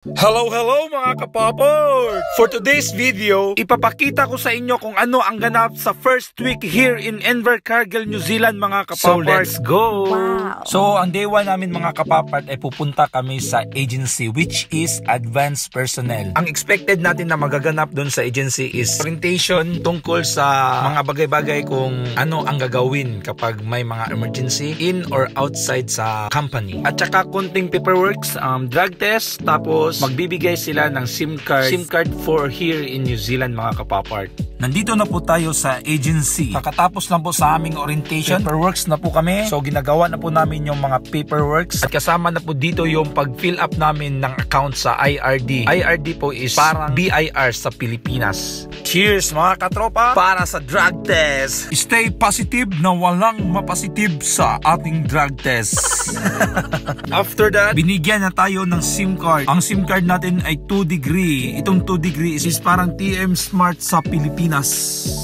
Hello mga kapaport! For today's video, ipapakita ko sa inyo kung ano ang ganap sa first week here in Invercargill, New Zealand mga kapaport. So let's go! Wow. So ang day 1 namin mga kapaport ay pupunta kami sa agency which is advanced personnel. Ang expected natin na magaganap doon sa agency is orientation tungkol sa mga bagay-bagay kung ano ang gagawin kapag may mga emergency in or outside sa company. At saka konting paperworks, drug test, tapos magbibigay sila ng SIM card for here in New Zealand mga kapapart. Nandito na po tayo sa agency. Kakatapos lang po sa aming orientation. Paperworks na po kami. So ginagawa na po namin yung mga paperworks. At kasama na po dito yung pag-fill up namin ng account sa IRD. IRD po is parang BIR sa Pilipinas. Cheers mga katropa para sa drug test. Stay positive na walang mapositive sa ating drug test. After that, binigyan na tayo ng SIM card. Ang SIM card natin ay 2 degree. Itong 2 degree is parang TM Smart sa Pilipinas.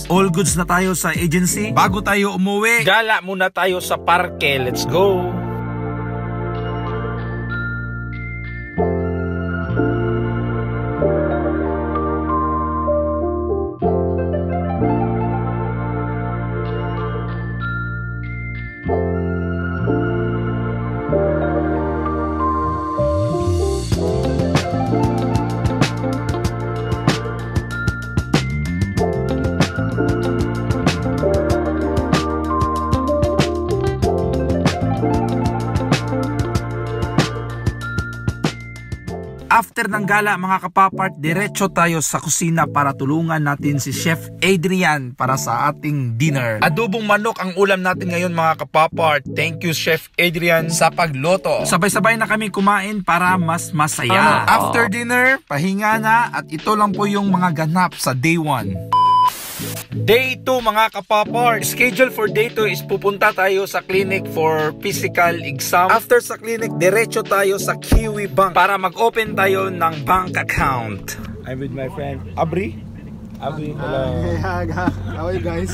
All goods na tayo sa agency. Bago tayo umuwi, gala muna tayo sa parke. Let's go! After ng gala mga kapapart, diretso tayo sa kusina para tulungan natin si Chef Adrian para sa ating dinner. Adobong manok ang ulam natin ngayon mga kapapart. Thank you Chef Adrian sa pagluto. Sabay-sabay na kami kumain para mas masaya. After dinner, pahinga na at ito lang po yung mga ganap sa day 1. Day 2 mga kapapart. Schedule for day 2 is pupunta tayo sa clinic for physical exam. After sa clinic, diretso tayo sa Kiwi Bank para mag-open tayo ng bank account. I'm with my friend Abri. Abri, hello. Hi, how are you guys?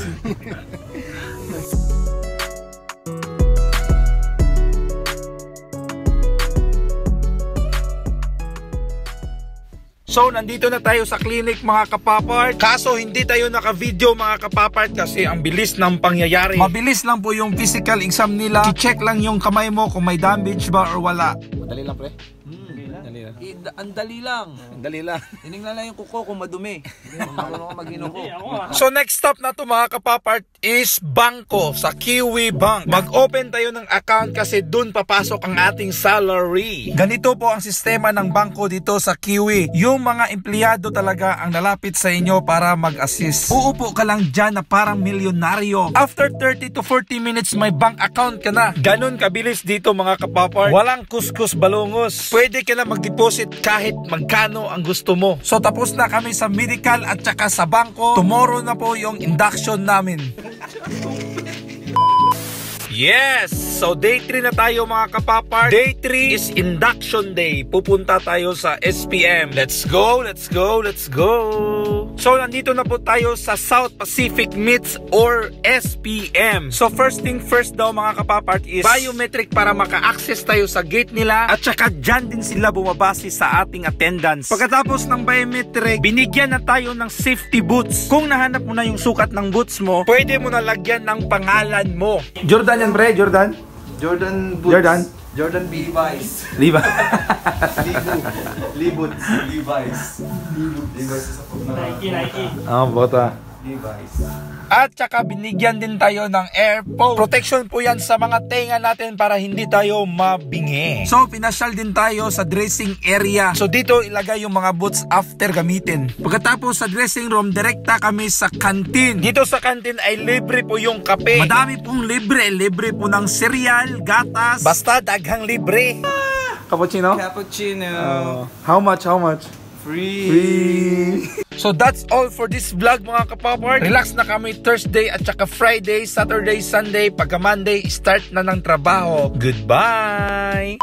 So, nandito na tayo sa clinic mga kapapart. Kaso, hindi tayo naka-video mga kapapart kasi ang bilis ng pangyayari. Mabilis lang po yung physical exam nila. I-check lang yung kamay mo kung may damage ba or wala. Madali lang pre. Ang dali lang. Dali lang. Tinignan lang yung kuko kung madumi. Marunong ka mag-inuko. So next stop na to mga kapapart is bangko sa Kiwi Bank. Mag-open tayo ng account kasi dun papasok ang ating salary. Ganito po ang sistema ng bangko dito sa Kiwi. Yung mga empleyado talaga ang lalapit sa inyo para mag-assist. Uupo ka lang dyan na parang milyonaryo. After 30 to 40 minutes may bank account ka na. Ganun kabilis dito mga kapapart. Walang kuskus balungos. Pwede ka na mag-deposit kahit magkano ang gusto mo. So tapos na kami sa medical at saka sa bangko. Tomorrow na po yung induction namin. Yes! So day 3 na tayo mga kapapart. Day 3 is induction day. Pupunta tayo sa SPM. Let's go, let's go, let's go! So nandito na po tayo sa South Pacific Meets or SPM. So first thing first daw mga kapapart is biometric para maka-access tayo sa gate nila. At saka dyan din sila bumabase sa ating attendance. Pagkatapos ng biometric, binigyan na tayo ng safety boots. Kung nahanap mo na yung sukat ng boots mo, pwede mo na lagyan ng pangalan mo. Jordan yan pre, Jordan? Jordan Boots. Jordan? Jordan Levi's. Levi. Levi's. Levi's sa Nike. Bota. Levi's. At saka binigyan din tayo ng airport. Protection po yan sa mga tenga natin para hindi tayo mabingi. So pinasyal din tayo sa dressing area. So dito ilagay yung mga boots after gamitin. Pagkatapos sa dressing room, direkta kami sa canteen. Dito sa canteen ay libre po yung kape. Madami pong libre. Libre po ng cereal, gatas. Basta daghang libre. Cappuccino? Cappuccino. How much? How much? Free. So that's all for this vlog mga kapapart. Relax na kami Thursday at saka Friday, Saturday, Sunday. Pagka Monday, start na ng trabaho. Goodbye!